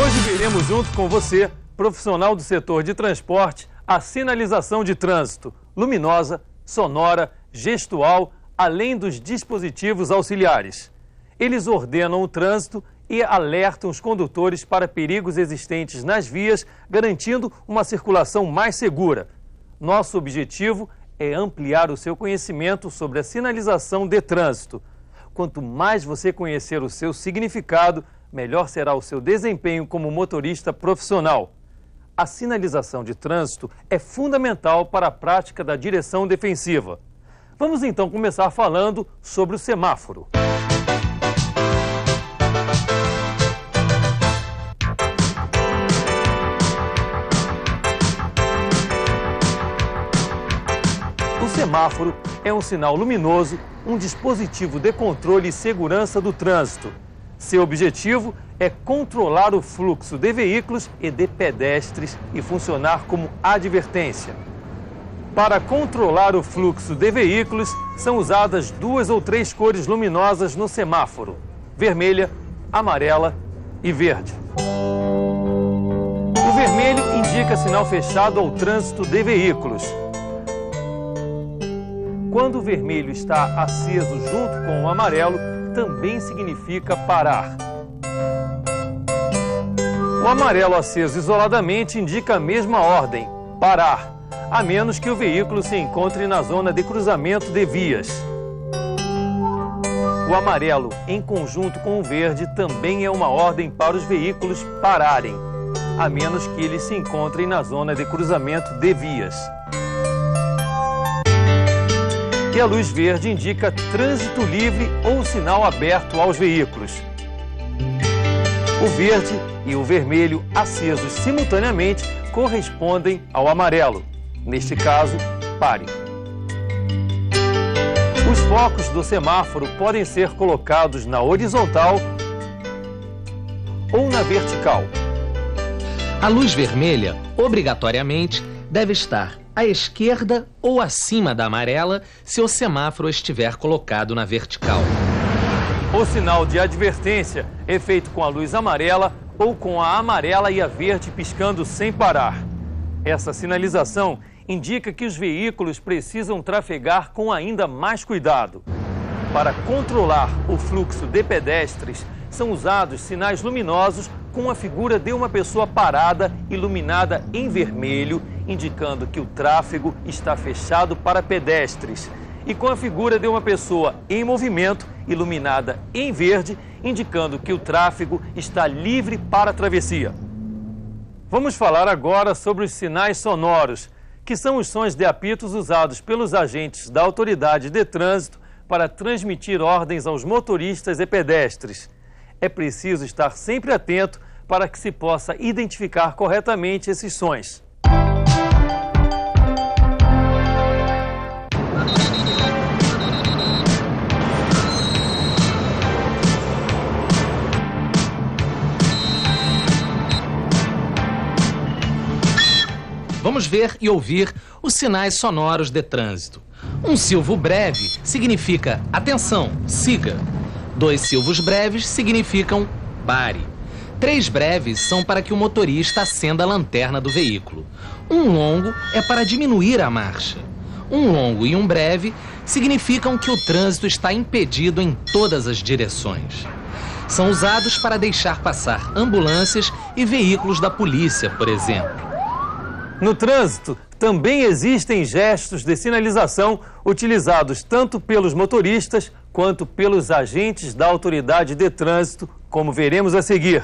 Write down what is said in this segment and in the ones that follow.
Hoje veremos junto com você, profissional do setor de transporte, a sinalização de trânsito, luminosa, sonora, gestual, além dos dispositivos auxiliares. Eles ordenam o trânsito e alertam os condutores para perigos existentes nas vias, garantindo uma circulação mais segura. Nosso objetivo é ampliar o seu conhecimento sobre a sinalização de trânsito. Quanto mais você conhecer o seu significado, melhor será o seu desempenho como motorista profissional. A sinalização de trânsito é fundamental para a prática da direção defensiva. Vamos então começar falando sobre o semáforo. O semáforo é um sinal luminoso, um dispositivo de controle e segurança do trânsito. Seu objetivo é controlar o fluxo de veículos e de pedestres e funcionar como advertência. Para controlar o fluxo de veículos, são usadas 2 ou 3 cores luminosas no semáforo: vermelha, amarela e verde. O vermelho indica sinal fechado ao trânsito de veículos. Quando o vermelho está aceso junto com o amarelo, também significa parar. O amarelo aceso isoladamente indica a mesma ordem, parar, a menos que o veículo se encontre na zona de cruzamento de vias. O amarelo, em conjunto com o verde, também é uma ordem para os veículos pararem, a menos que eles se encontrem na zona de cruzamento de vias. E a luz verde indica trânsito livre ou sinal aberto aos veículos. O verde e o vermelho acesos simultaneamente correspondem ao amarelo. Neste caso, pare. Os focos do semáforo podem ser colocados na horizontal ou na vertical. A luz vermelha, obrigatoriamente, deve estar à esquerda ou acima da amarela se o semáforo estiver colocado na vertical. O sinal de advertência é feito com a luz amarela ou com a amarela e a verde piscando sem parar. Essa sinalização indica que os veículos precisam trafegar com ainda mais cuidado. Para controlar o fluxo de pedestres, são usados sinais luminosos com a figura de uma pessoa parada, iluminada em vermelho, indicando que o tráfego está fechado para pedestres, e com a figura de uma pessoa em movimento, iluminada em verde, indicando que o tráfego está livre para a travessia. Vamos falar agora sobre os sinais sonoros, que são os sons de apitos usados pelos agentes da autoridade de trânsito para transmitir ordens aos motoristas e pedestres. É preciso estar sempre atento para que se possa identificar corretamente esses sons. Vamos ver e ouvir os sinais sonoros de trânsito. Um silvo breve significa atenção, siga. 2 silvos breves significam pare. 3 breves são para que o motorista acenda a lanterna do veículo. Um longo é para diminuir a marcha. Um longo e um breve significam que o trânsito está impedido em todas as direções. São usados para deixar passar ambulâncias e veículos da polícia, por exemplo. No trânsito, também existem gestos de sinalização utilizados tanto pelos motoristas quanto pelos agentes da autoridade de trânsito, como veremos a seguir.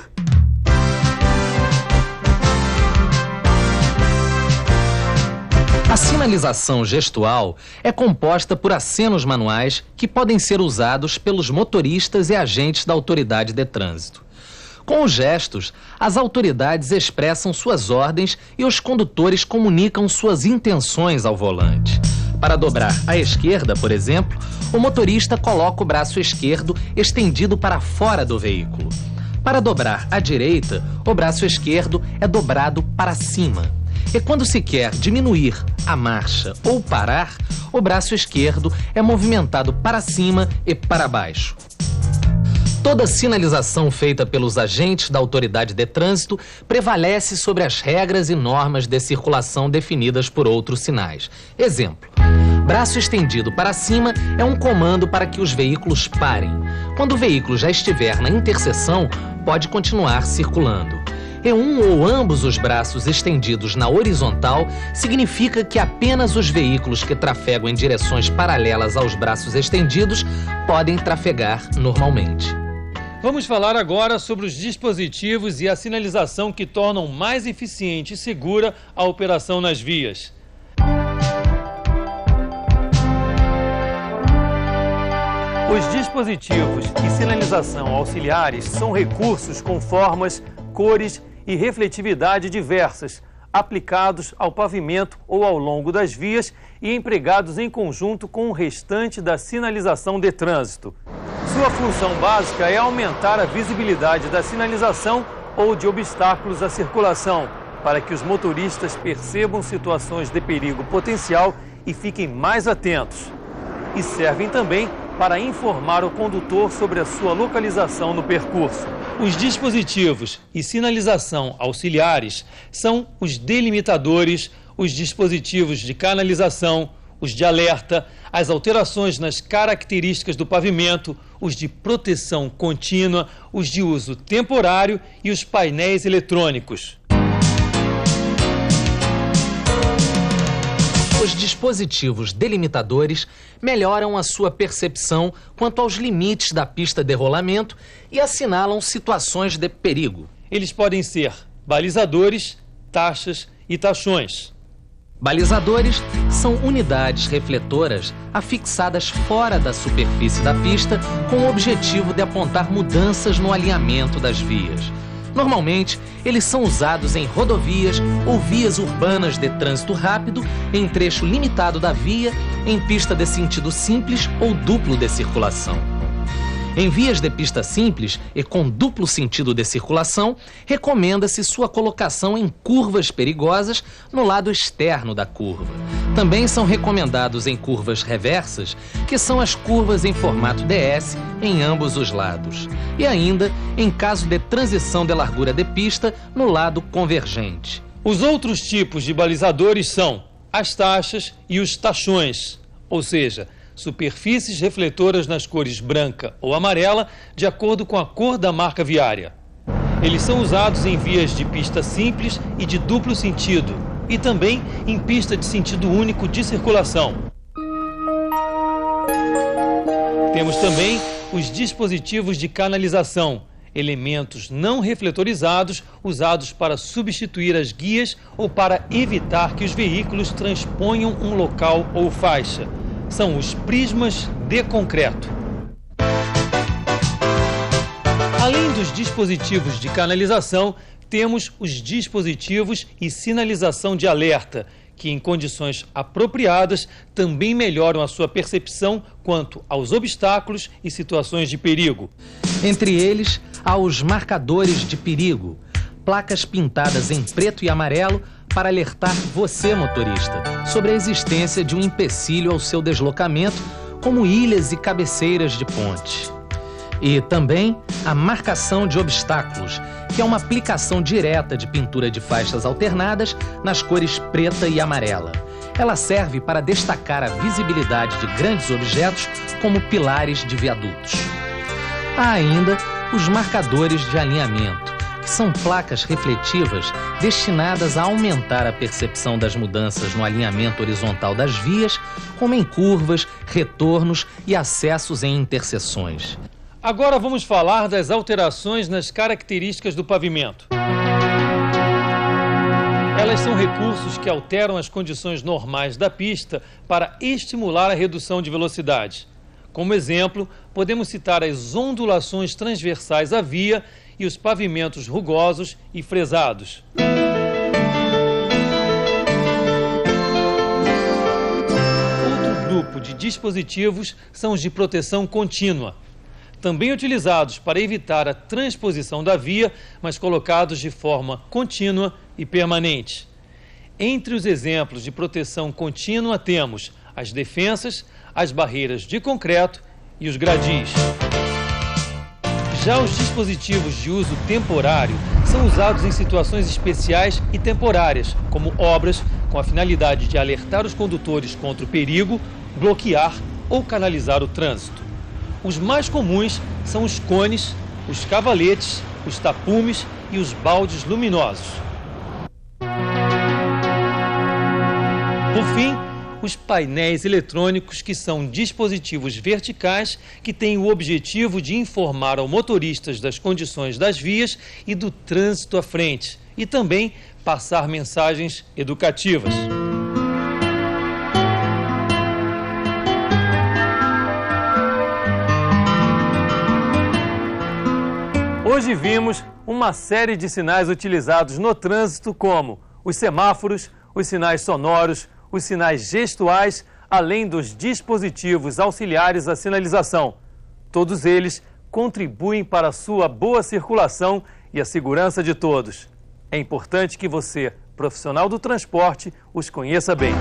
A sinalização gestual é composta por acenos manuais que podem ser usados pelos motoristas e agentes da autoridade de trânsito. Com os gestos, as autoridades expressam suas ordens e os condutores comunicam suas intenções ao volante. Para dobrar à esquerda, por exemplo, o motorista coloca o braço esquerdo estendido para fora do veículo. Para dobrar à direita, o braço esquerdo é dobrado para cima. E quando se quer diminuir a marcha ou parar, o braço esquerdo é movimentado para cima e para baixo. Toda sinalização feita pelos agentes da autoridade de trânsito prevalece sobre as regras e normas de circulação definidas por outros sinais. Exemplo: braço estendido para cima é um comando para que os veículos parem. Quando o veículo já estiver na interseção, pode continuar circulando. E um ou ambos os braços estendidos na horizontal significa que apenas os veículos que trafegam em direções paralelas aos braços estendidos podem trafegar normalmente. Vamos falar agora sobre os dispositivos e a sinalização que tornam mais eficiente e segura a operação nas vias. Os dispositivos e sinalização auxiliares são recursos com formas, cores e refletividade diversas, aplicados ao pavimento ou ao longo das vias e empregados em conjunto com o restante da sinalização de trânsito. Sua função básica é aumentar a visibilidade da sinalização ou de obstáculos à circulação, para que os motoristas percebam situações de perigo potencial e fiquem mais atentos. E servem também para informar o condutor sobre a sua localização no percurso. Os dispositivos e sinalização auxiliares são os delimitadores, os dispositivos de canalização, os de alerta, as alterações nas características do pavimento, os de proteção contínua, os de uso temporário e os painéis eletrônicos. Os dispositivos delimitadores melhoram a sua percepção quanto aos limites da pista de rolamento e assinalam situações de perigo. Eles podem ser balizadores, taxas e tachões. Balizadores são unidades refletoras afixadas fora da superfície da pista com o objetivo de apontar mudanças no alinhamento das vias. Normalmente, eles são usados em rodovias ou vias urbanas de trânsito rápido, em trecho limitado da via, em pista de sentido simples ou duplo de circulação. Em vias de pista simples e com duplo sentido de circulação, recomenda-se sua colocação em curvas perigosas no lado externo da curva. Também são recomendados em curvas reversas, que são as curvas em formato DS em ambos os lados. E ainda em caso de transição de largura de pista no lado convergente. Os outros tipos de balizadores são as taxas e os tachões, ou seja, superfícies refletoras nas cores branca ou amarela, de acordo com a cor da marca viária. Eles são usados em vias de pista simples e de duplo sentido, e também em pista de sentido único de circulação. Temos também os dispositivos de canalização, elementos não refletorizados usados para substituir as guias ou para evitar que os veículos transponham um local ou faixa. São os prismas de concreto. Além dos dispositivos de canalização, temos os dispositivos e sinalização de alerta, que em condições apropriadas também melhoram a sua percepção quanto aos obstáculos e situações de perigo. Entre eles, há os marcadores de perigo, placas pintadas em preto e amarelo para alertar você, motorista, sobre a existência de um empecilho ao seu deslocamento, como ilhas e cabeceiras de ponte. E também a marcação de obstáculos, que é uma aplicação direta de pintura de faixas alternadas nas cores preta e amarela. Ela serve para destacar a visibilidade de grandes objetos, como pilares de viadutos. Há ainda os marcadores de alinhamento, que são placas refletivas destinadas a aumentar a percepção das mudanças no alinhamento horizontal das vias, como em curvas, retornos e acessos em interseções. Agora vamos falar das alterações nas características do pavimento. Elas são recursos que alteram as condições normais da pista para estimular a redução de velocidade. Como exemplo, podemos citar as ondulações transversais à via e os pavimentos rugosos e fresados. Outro grupo de dispositivos são os de proteção contínua, também utilizados para evitar a transposição da via, mas colocados de forma contínua e permanente. Entre os exemplos de proteção contínua temos as defensas, as barreiras de concreto e os gradis. Já os dispositivos de uso temporário são usados em situações especiais e temporárias, como obras com a finalidade de alertar os condutores contra o perigo, bloquear ou canalizar o trânsito. Os mais comuns são os cones, os cavaletes, os tapumes e os baldes luminosos. Por fim, os painéis eletrônicos, que são dispositivos verticais que têm o objetivo de informar ao motorista das condições das vias e do trânsito à frente, e também passar mensagens educativas. Hoje vimos uma série de sinais utilizados no trânsito, como os semáforos, os sinais sonoros, os sinais gestuais, além dos dispositivos auxiliares à sinalização. Todos eles contribuem para a sua boa circulação e a segurança de todos. É importante que você, profissional do transporte, os conheça bem.